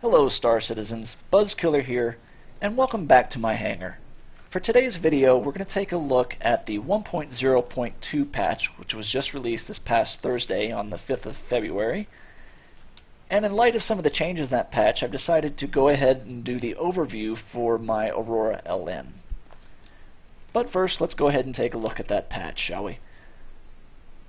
Hello Star Citizens, Buzzkiller here, and welcome back to my hangar. For today's video, we're going to take a look at the 1.0.2 patch, which was just released this past Thursday on the 5th of February. And in light of some of the changes in that patch, I've decided to go ahead and do the overview for my Aurora LN. But first, let's go ahead and take a look at that patch, shall we?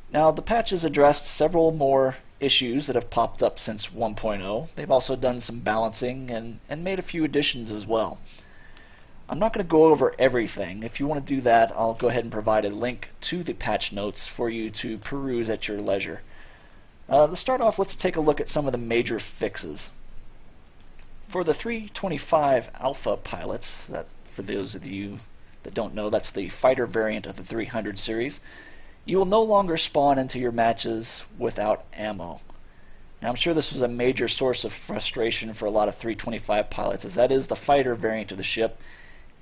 Now, the patch has addressed several more issues that have popped up since 1.0. They've also done some balancing and made a few additions as well. I'm not going to go over everything. If you want to do that, I'll go ahead and provide a link to the patch notes for you to peruse at your leisure. To start off, let's take a look at some of the major fixes. For the 325 Alpha pilots, that's for those of you that don't know, that's the fighter variant of the 300 series. You will no longer spawn into your matches without ammo. Now, I'm sure this was a major source of frustration for a lot of 325 pilots, as that is the fighter variant of the ship,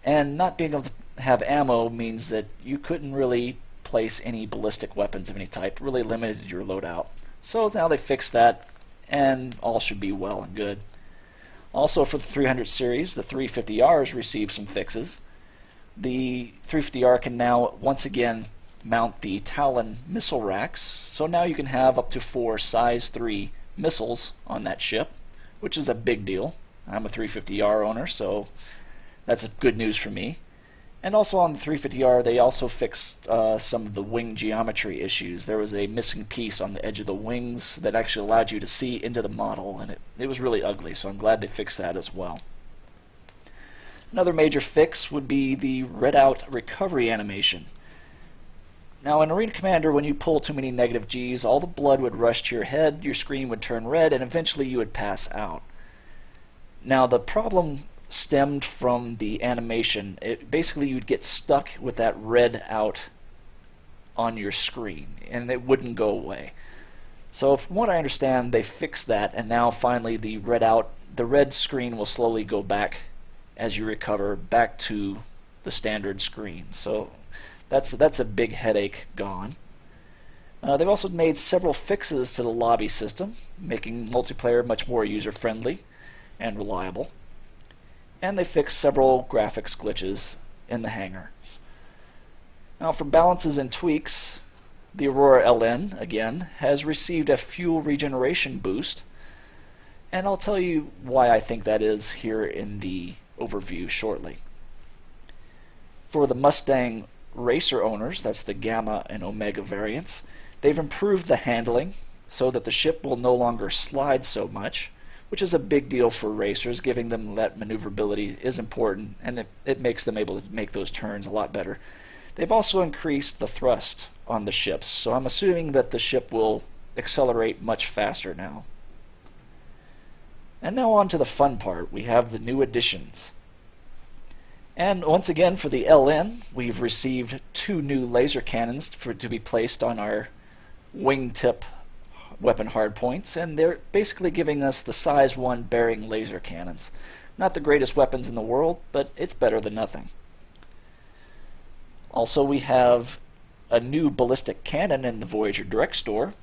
and not being able to have ammo means that you couldn't really place any ballistic weapons of any type, really limited your loadout. So now they fixed that, and all should be well and good. Also for the 300 series, the 350Rs received some fixes. The 350R can now once again mount the Talon missile racks, so now you can have up to 4 size 3 missiles on that ship, which is a big deal. I'm a 350R owner, so that's good news for me. And also on the 350R, they also fixed some of the wing geometry issues. There was a missing piece on the edge of the wings that actually allowed you to see into the model, and it was really ugly, so I'm glad they fixed that as well. Another major fix would be the readout recovery animation. Now, in Arena Commander, when you pull too many negative Gs, all the blood would rush to your head, your screen would turn red, and eventually you would pass out. Now, the problem stemmed from the animation. Basically, you'd get stuck with that red out on your screen, and it wouldn't go away. So, from what I understand, they fixed that, and now finally the red screen will slowly go back as you recover back to the standard screen. So that's a big headache gone. They've also made several fixes to the lobby system, making multiplayer much more user-friendly and reliable. And they fixed several graphics glitches in the hangars. Now, for balances and tweaks, the Aurora LN, again, has received a fuel regeneration boost, and I'll tell you why I think that is here in the overview shortly. For the Mustang Racer owners, that's the Gamma and Omega variants, they've improved the handling so that the ship will no longer slide so much, which is a big deal for racers. Giving them that maneuverability is important, and it makes them able to make those turns a lot better. They've also increased the thrust on the ships, so I'm assuming that the ship will accelerate much faster now. And now on to the fun part. We have the new additions. And once again, for the LN, we've received 2 new laser cannons to be placed on our wingtip weapon hardpoints, and they're basically giving us the size 1 bearing laser cannons. Not the greatest weapons in the world, but it's better than nothing. Also, we have a new ballistic cannon in the Voyager Direct Store,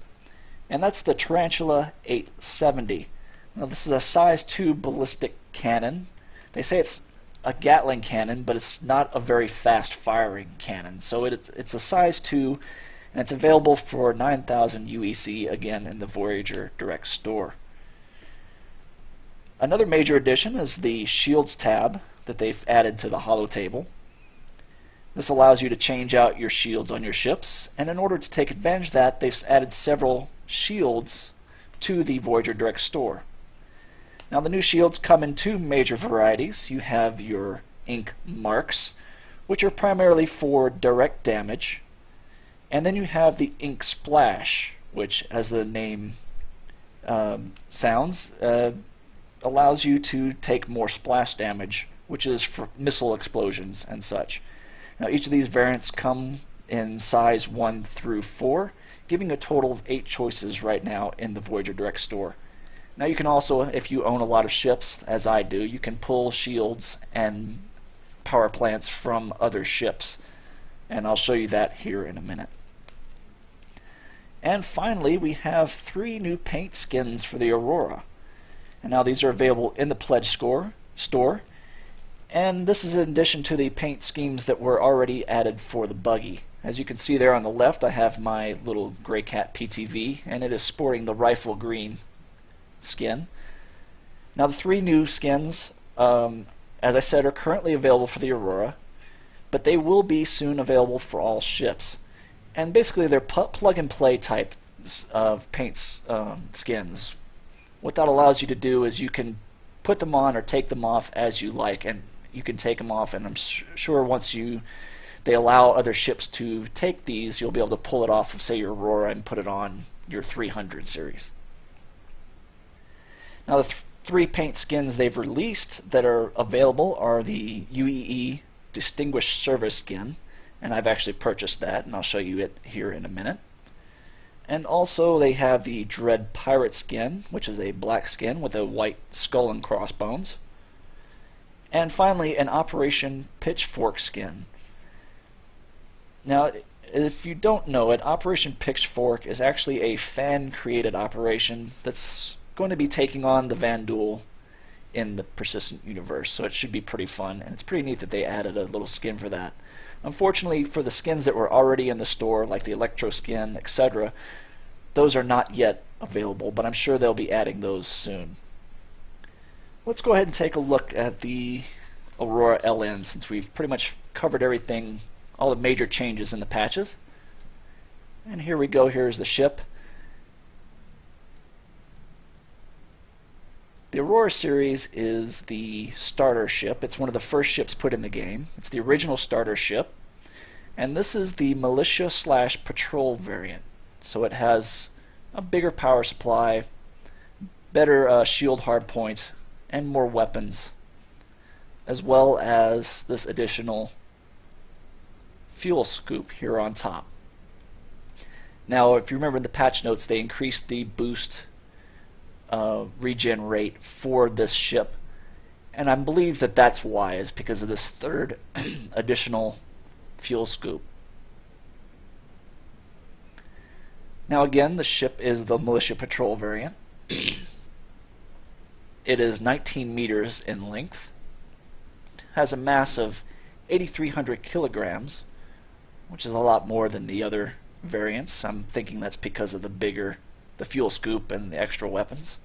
and that's the Tarantula 870. Now, this is a size 2 ballistic cannon. They say it's a Gatling cannon, but it's not a very fast firing cannon. So it's a size 2, and it's available for 9,000 UEC, again in the Voyager Direct Store. Another major addition is the Shields tab that they've added to the holo table. This allows you to change out your shields on your ships, and in order to take advantage of that, they've added several shields to the Voyager Direct Store. Now, the new shields come in 2 major varieties. You have your ink marks, which are primarily for direct damage, and then you have the ink splash, which, as the name sounds, allows you to take more splash damage, which is for missile explosions and such. Now, each of these variants come in size 1 through 4, giving a total of 8 choices right now in the Voyager Direct Store. Now, you can also, if you own a lot of ships, as I do, you can pull shields and power plants from other ships, and I'll show you that here in a minute. And finally, we have 3 new paint skins for the Aurora. And now these are available in the Pledge store. And this is in addition to the paint schemes that were already added for the buggy. As you can see there on the left, I have my little Gray Cat PTV, and it is sporting the rifle green skin. Now the 3 new skins, as I said, are currently available for the Aurora, but they will be soon available for all ships. And basically they're plug-and-play type of paint skins. What that allows you to do is you can put them on or take them off as you like, and you can take them off, and I'm sure once they allow other ships to take these, you'll be able to pull it off of, say, your Aurora and put it on your 300 series. Now the 3 paint skins they've released that are available are the UEE Distinguished Service skin, and I've actually purchased that, and I'll show you it here in a minute. And also they have the Dread Pirate skin, which is a black skin with a white skull and crossbones. And finally an Operation Pitchfork skin. Now, if you don't know it, Operation Pitchfork is actually a fan-created operation that's going to be taking on the Vanduul in the Persistent universe, so it should be pretty fun, and it's pretty neat that they added a little skin for that. Unfortunately, for the skins that were already in the store, like the Electro skin, etc., those are not yet available, but I'm sure they'll be adding those soon. Let's go ahead and take a look at the Aurora LN, since we've pretty much covered everything, all the major changes in the patches. And here we go. Here's the ship. The Aurora series is the starter ship. It's one of the first ships put in the game. It's the original starter ship, and this is the militia/patrol variant. So it has a bigger power supply, better shield hardpoint, and more weapons, as well as this additional fuel scoop here on top. Now, if you remember in the patch notes, they increased the boost regen rate for this ship, and I believe that that's why, is because of this 3rd additional fuel scoop. Now again, the ship is the Militia Patrol variant. It is 19 meters in length, has a mass of 8,300 kilograms, which is a lot more than the other variants. I'm thinking that's because of the fuel scoop and the extra weapons.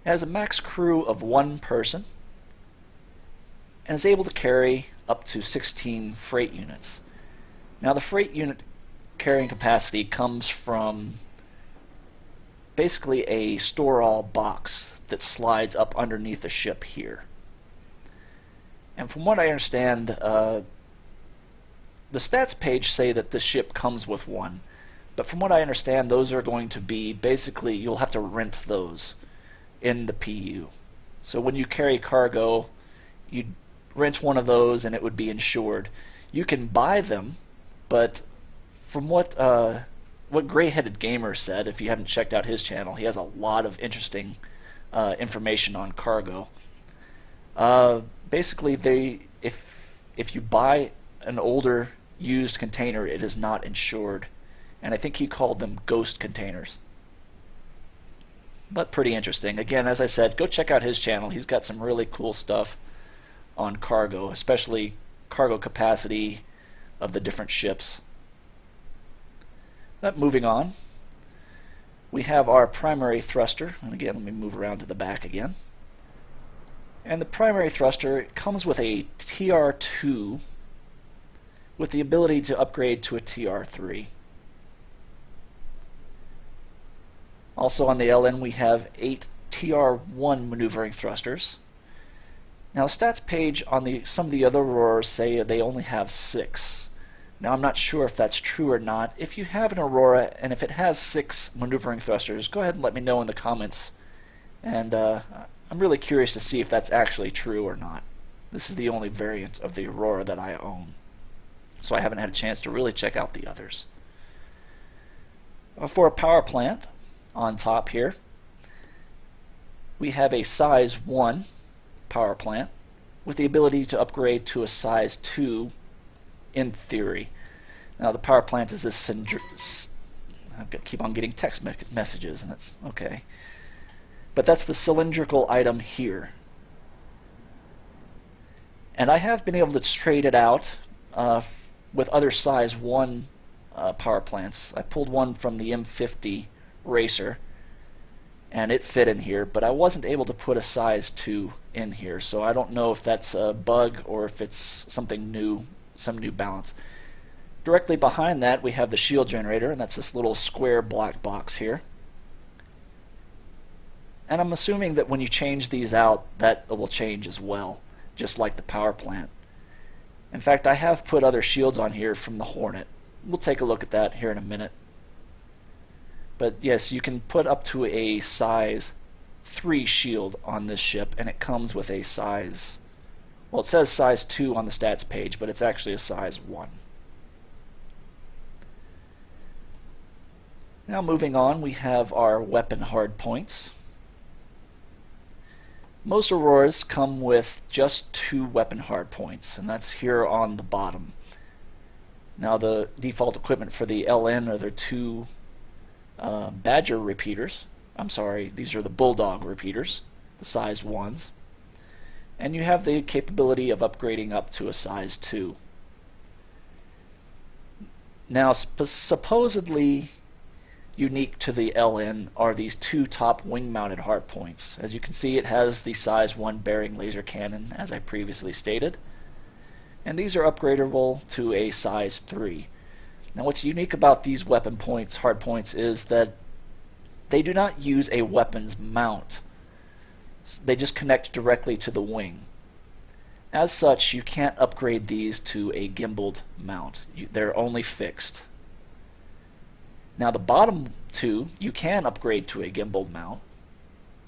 It has a max crew of 1 person and is able to carry up to 16 freight units. Now the freight unit carrying capacity comes from basically a store-all box that slides up underneath the ship here. And from what I understand, the stats page say that the ship comes with 1. But from what I understand, those are going to be basically, you'll have to rent those in the PU. So when you carry cargo, you'd rent one of those and it would be insured. You can buy them, but from what Gray-Headed Gamer said, if you haven't checked out his channel, he has a lot of interesting information on cargo. Basically, if you buy an older used container, it is not insured. And I think he called them ghost containers. But pretty interesting. Again, as I said, go check out his channel. He's got some really cool stuff on cargo, especially cargo capacity of the different ships. But moving on, we have our primary thruster. And again, let me move around to the back again. And the primary thruster comes with a TR2 with the ability to upgrade to a TR3. Also on the LN we have 8 TR1 maneuvering thrusters. Now stats page on some of the other Auroras say they only have 6. Now I'm not sure if that's true or not. If you have an Aurora and if it has 6 maneuvering thrusters, go ahead and let me know in the comments. And I'm really curious to see if that's actually true or not. This is the only variant of the Aurora that I own, so I haven't had a chance to really check out the others. For a power plant on top here, we have a size 1 power plant with the ability to upgrade to a size 2 in theory. Now the power plant is this I've got to keep on getting text messages, and that's okay. But that's the cylindrical item here. And I have been able to trade it out with other size 1 power plants. I pulled one from the M50 Racer, and it fit in here, but I wasn't able to put a size 2 in here, so I don't know if that's a bug or if it's something new, some new balance. Directly behind that we have the shield generator, and that's this little square black box here. And I'm assuming that when you change these out, that will change as well, just like the power plant. In fact, I have put other shields on here from the Hornet. We'll take a look at that here in a minute. But yes, you can put up to a size 3 shield on this ship, and it comes with a size, well, it says size 2 on the stats page, but it's actually a size 1. Now moving on, we have our weapon hard points. Most Auroras come with just 2 weapon hard points, and that's here on the bottom. Now the default equipment for the LN are their 2 Badger repeaters. I'm sorry, these are the Bulldog repeaters, the size 1s. And you have the capability of upgrading up to a size 2. Now supposedly unique to the LN are these 2 top wing-mounted hardpoints. As you can see, it has the size 1 bearing laser cannon, as I previously stated. And these are upgradable to a size 3. Now what's unique about these weapon points, hardpoints, is that they do not use a weapons mount. They just connect directly to the wing. As such, you can't upgrade these to a gimbaled mount. They're only fixed. Now the bottom 2 you can upgrade to a gimbal mount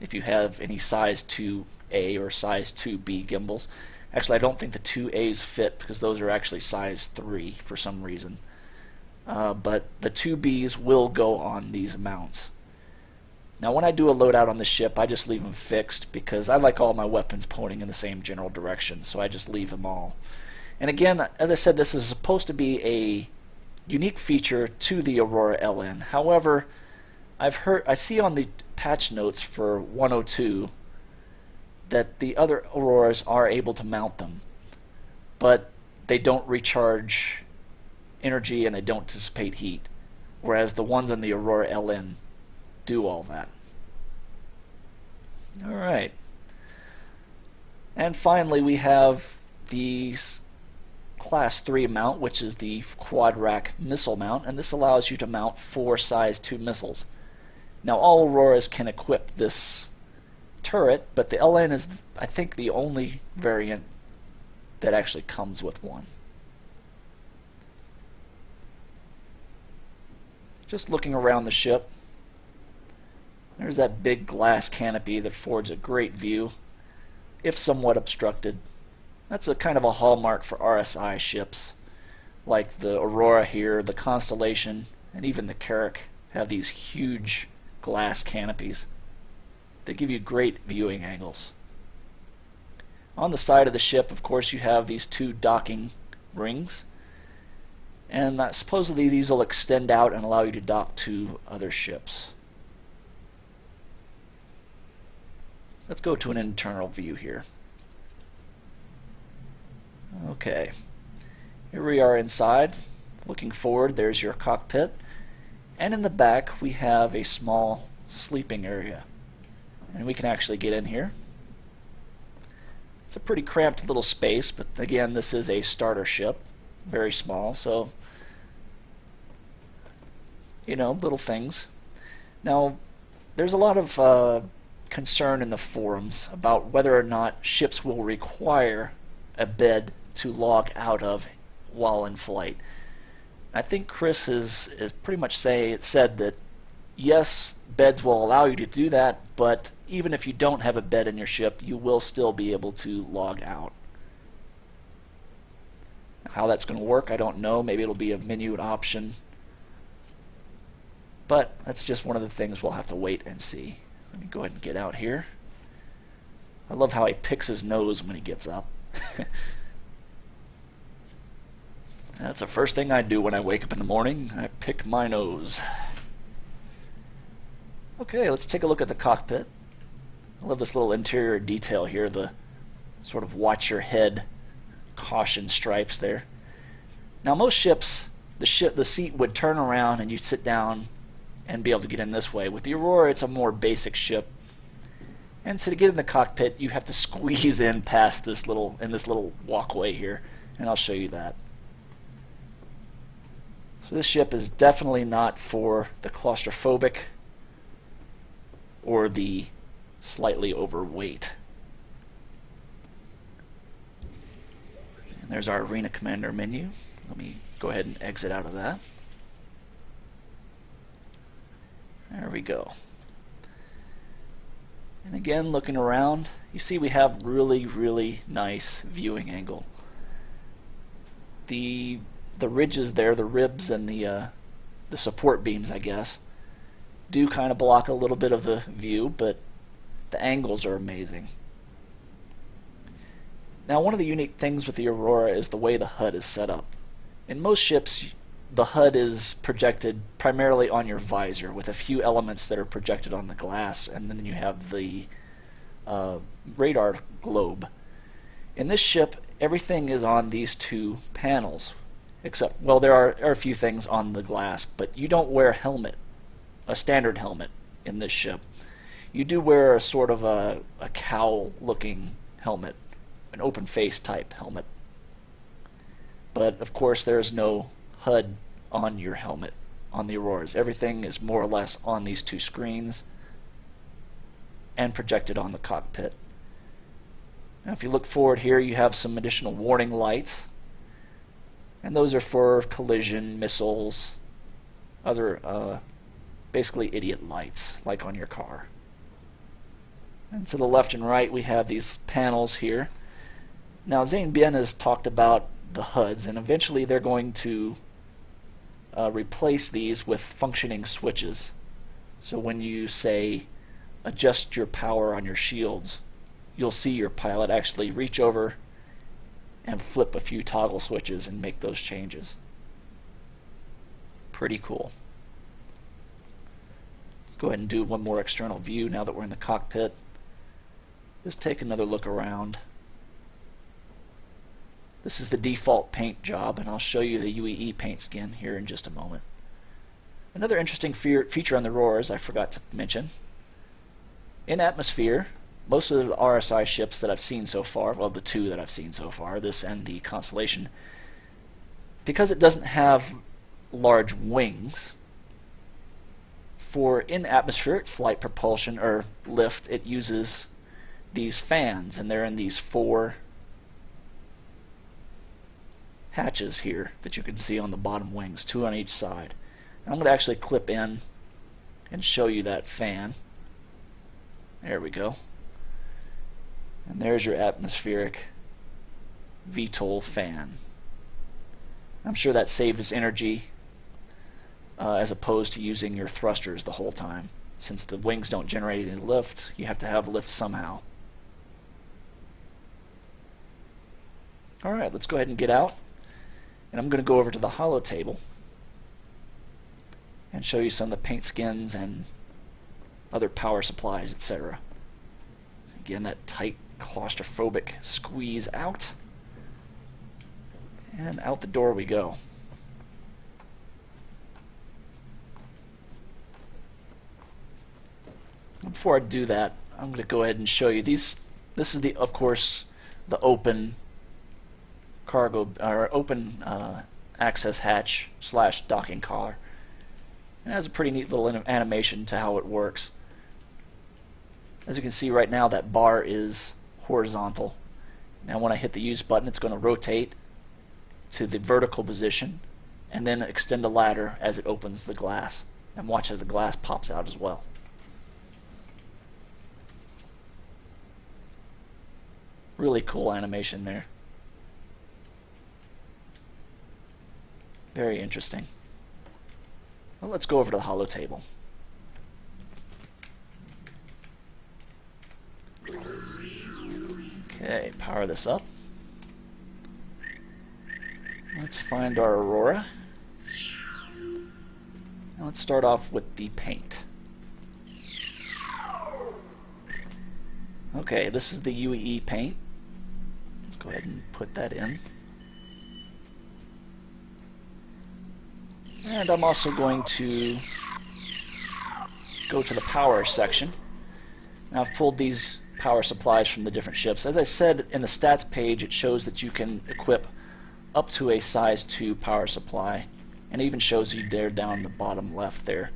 if you have any size 2A or size 2B gimbals. Actually, I don't think the 2As fit because those are actually size 3 for some reason. But the 2Bs will go on these mounts. Now when I do a loadout on the ship, I just leave them fixed because I like all my weapons pointing in the same general direction, so I just leave them all. And again, as I said, this is supposed to be a unique feature to the Aurora LN. However, I see on the patch notes for 102 that the other Auroras are able to mount them, but they don't recharge energy and they don't dissipate heat, whereas the ones on the Aurora LN do all that. Alright. And finally we have the Class 3 mount, which is the quad rack missile mount, and this allows you to mount 4 size 2 missiles. Now all Auroras can equip this turret, but the LN is, I think, the only variant that actually comes with one. Just looking around the ship, there's that big glass canopy that affords a great view, if somewhat obstructed. That's a kind of a hallmark for RSI ships, like the Aurora here, the Constellation, and even the Carrack have these huge glass canopies. They give you great viewing angles. On the side of the ship, of course, you have these 2 docking rings, and supposedly these will extend out and allow you to dock to other ships. Let's go to an internal view here. Okay, here we are inside. Looking forward, there's your cockpit, and in the back we have a small sleeping area, and we can actually get in here. It's a pretty cramped little space, but again, this is a starter ship, very small, so you know, little things. Now there's a lot of concern in the forums about whether or not ships will require a bed to log out of while in flight. I think Chris has pretty much said that yes, beds will allow you to do that, but even if you don't have a bed in your ship, you will still be able to log out. How that's going to work, I don't know. Maybe it'll be a menu option, but that's just one of the things we'll have to wait and see. Let me go ahead and get out here. I love how he picks his nose when he gets up. That's the first thing I do when I wake up in the morning. I pick my nose. Okay, let's take a look at the cockpit. I love this little interior detail here, the sort of watch your head caution stripes there. Now most ships, the seat would turn around and you'd sit down and be able to get in this way. With the Aurora, it's a more basic ship. And so to get in the cockpit, you have to squeeze in past this little walkway here, and I'll show you that. So this ship is definitely not for the claustrophobic or the slightly overweight. And there's our Arena Commander menu. Let me go ahead and exit out of that. There we go. And again, looking around, you see we have really nice viewing angle. The ridges there, the ribs and the support beams, I guess, do kind of block a little bit of the view, but the angles are amazing. Now, one of the unique things with the Aurora is the way the HUD is set up. In most ships, the HUD is projected primarily on your visor, with a few elements that are projected on the glass, and then you have the radar globe. In this ship, everything is on these two panels, except, well, there are a few things on the glass, but you don't wear a standard helmet in this ship. You do wear a sort of a cowl-looking helmet, an open-face type helmet. But, of course, there is no HUD on your helmet on the Auroras. Everything is more or less on these two screens and projected on the cockpit. Now if you look forward here, you have some additional warning lights, and those are for collision, missiles, other basically idiot lights like on your car. And to the left and right we have these panels here. Now Zane Bien has talked about the HUDs, and eventually they're going to replace these with functioning switches. So when you say adjust your power on your shields, you'll see your pilot actually reach over and flip a few toggle switches and make those changes. Pretty cool. Let's go ahead and do one more external view now that we're in the cockpit. Just take another look around. This is the default paint job, and I'll show you the UEE paints again here in just a moment. Another interesting feature on the Auroras I forgot to mention. In atmosphere, most of the RSI ships that I've seen so far, well, the two that I've seen so far, this and the Constellation, because it doesn't have large wings, for in-atmospheric flight propulsion or lift, it uses these fans, and they're in these four hatches here that you can see on the bottom wings, two on each side. And I'm going to actually clip in and show you that fan. There we go. And there's your atmospheric VTOL fan. I'm sure that saves energy as opposed to using your thrusters the whole time. Since the wings don't generate any lift, you have to have lift somehow. Alright, let's go ahead and get out. And I'm going to go over to the holo table and show you some of the paint skins and other power supplies, etc. Again, that tight claustrophobic squeeze out, and out the door we go. Before I do that, I'm going to go ahead and show you these. This is of course the open cargo or open access hatch / docking collar. It has a pretty neat little animation to how it works. As you can see right now, that bar is horizontal. Now when I hit the use button, it's going to rotate to the vertical position and then extend a ladder as it opens the glass. And watch as the glass pops out as well. Really cool animation there. Very interesting. Well, let's go over to the holo table. Okay, power this up. Let's find our Aurora. And let's start off with the paint. Okay, this is the UEE paint. Let's go ahead and put that in. And I'm also going to go to the power section. Now I've pulled these power supplies from the different ships. As I said, in the stats page it shows that you can equip up to a size 2 power supply, and it even shows you there down the bottom left there.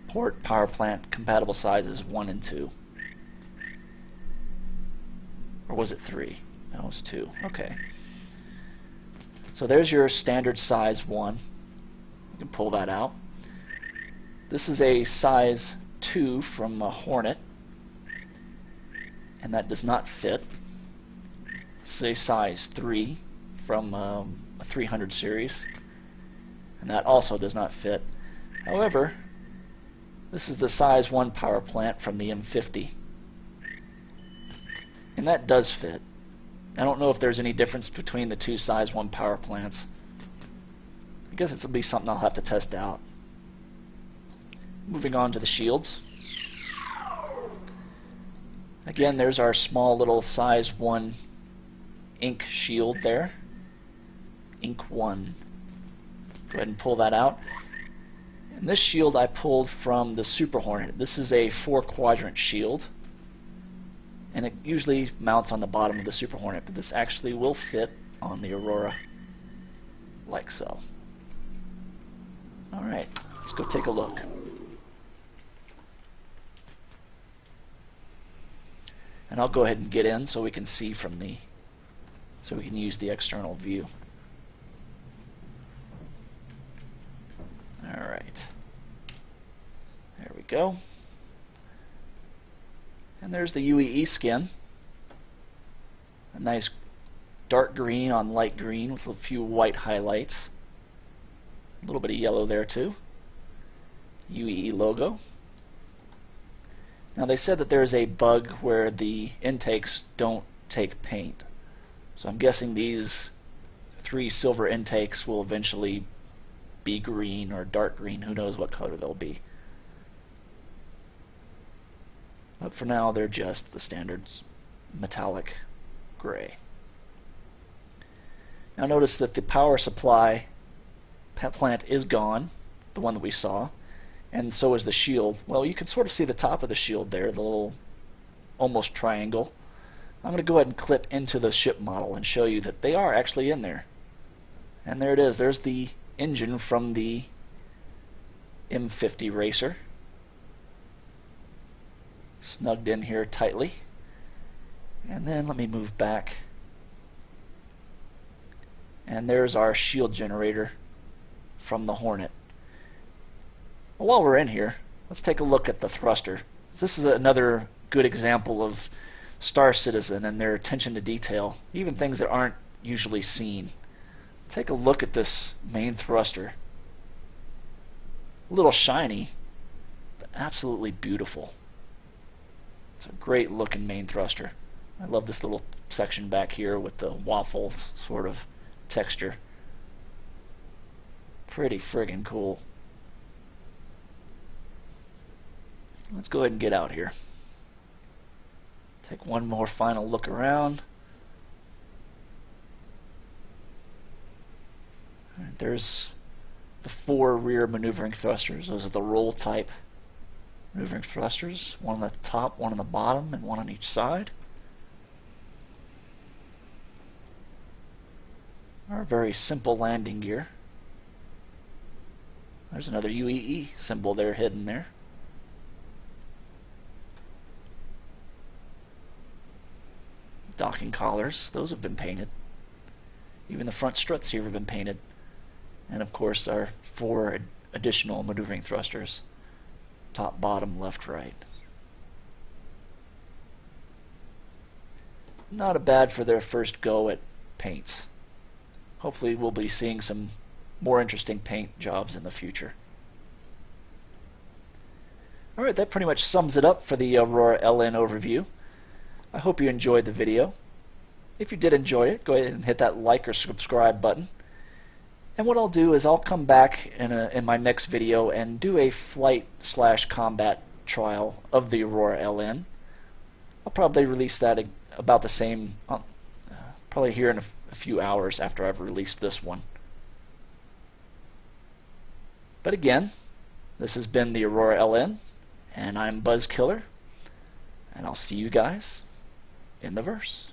Port power plant compatible sizes 1 and 2. Or was it 3? No, it was 2. Okay. So there's your standard size 1. You can pull that out. This is a size 2 from a Hornet, and that does not fit. This is a size 3 from a 300 series, and that also does not fit. However, this is the size 1 power plant from the M50, and that does fit. I don't know if there's any difference between the two size 1 power plants. I guess it'll be something I'll have to test out. Moving on to the shields. Again, there's our small little size 1 ink shield there. Ink 1. Go ahead and pull that out. And this shield I pulled from the Super Hornet. This is a 4-quadrant shield, and it usually mounts on the bottom of the Super Hornet, but this actually will fit on the Aurora, like so. Alright, let's go take a look. And I'll go ahead and get in so we can see from the, so we can use the external view. Alright. There we go. And there's the UEE skin. A nice dark green on light green with a few white highlights. A little bit of yellow there too. UEE logo. Now they said that there is a bug where the intakes don't take paint. So I'm guessing these 3 silver intakes will eventually be green or dark green. Who knows what color they'll be. But for now they're just the standard metallic gray. Now notice that the power supply plant is gone, the one that we saw, and so is the shield. Well, you can sort of see the top of the shield there, the little almost triangle. I'm going to go ahead and clip into the ship model and show you that they are actually in there. And there it is. There's the engine from the M50 racer. Snugged in here tightly. And then let me move back. And there's our shield generator from the Hornet. Well, while we're in here, let's take a look at the thruster. This is another good example of Star Citizen and their attention to detail, even things that aren't usually seen. Take a look at this main thruster. A little shiny, but absolutely beautiful. It's a great looking main thruster. I love this little section back here with the waffles sort of texture. Pretty friggin' cool. Let's go ahead and get out here. Take one more final look around. Alright, there's the 4 rear maneuvering thrusters. Those are the roll type maneuvering thrusters. One on the top, one on the bottom, and one on each side. Our very simple landing gear. There's another UEE symbol there hidden there. Docking collars, those have been painted. Even the front struts here have been painted. And of course our 4 additional maneuvering thrusters. Top, bottom, left, right. Not bad for their first go at paints. Hopefully we'll be seeing some more interesting paint jobs in the future. Alright, that pretty much sums it up for the Aurora LN overview. I hope you enjoyed the video. If you did enjoy it, go ahead and hit that like or subscribe button. And what I'll do is I'll come back in my next video and do a flight/combat trial of the Aurora LN. I'll probably release that about the same, probably here in a few hours after I've released this one. But again, this has been the Aurora LN, and I'm Buzzkiller, and I'll see you guys in the verse.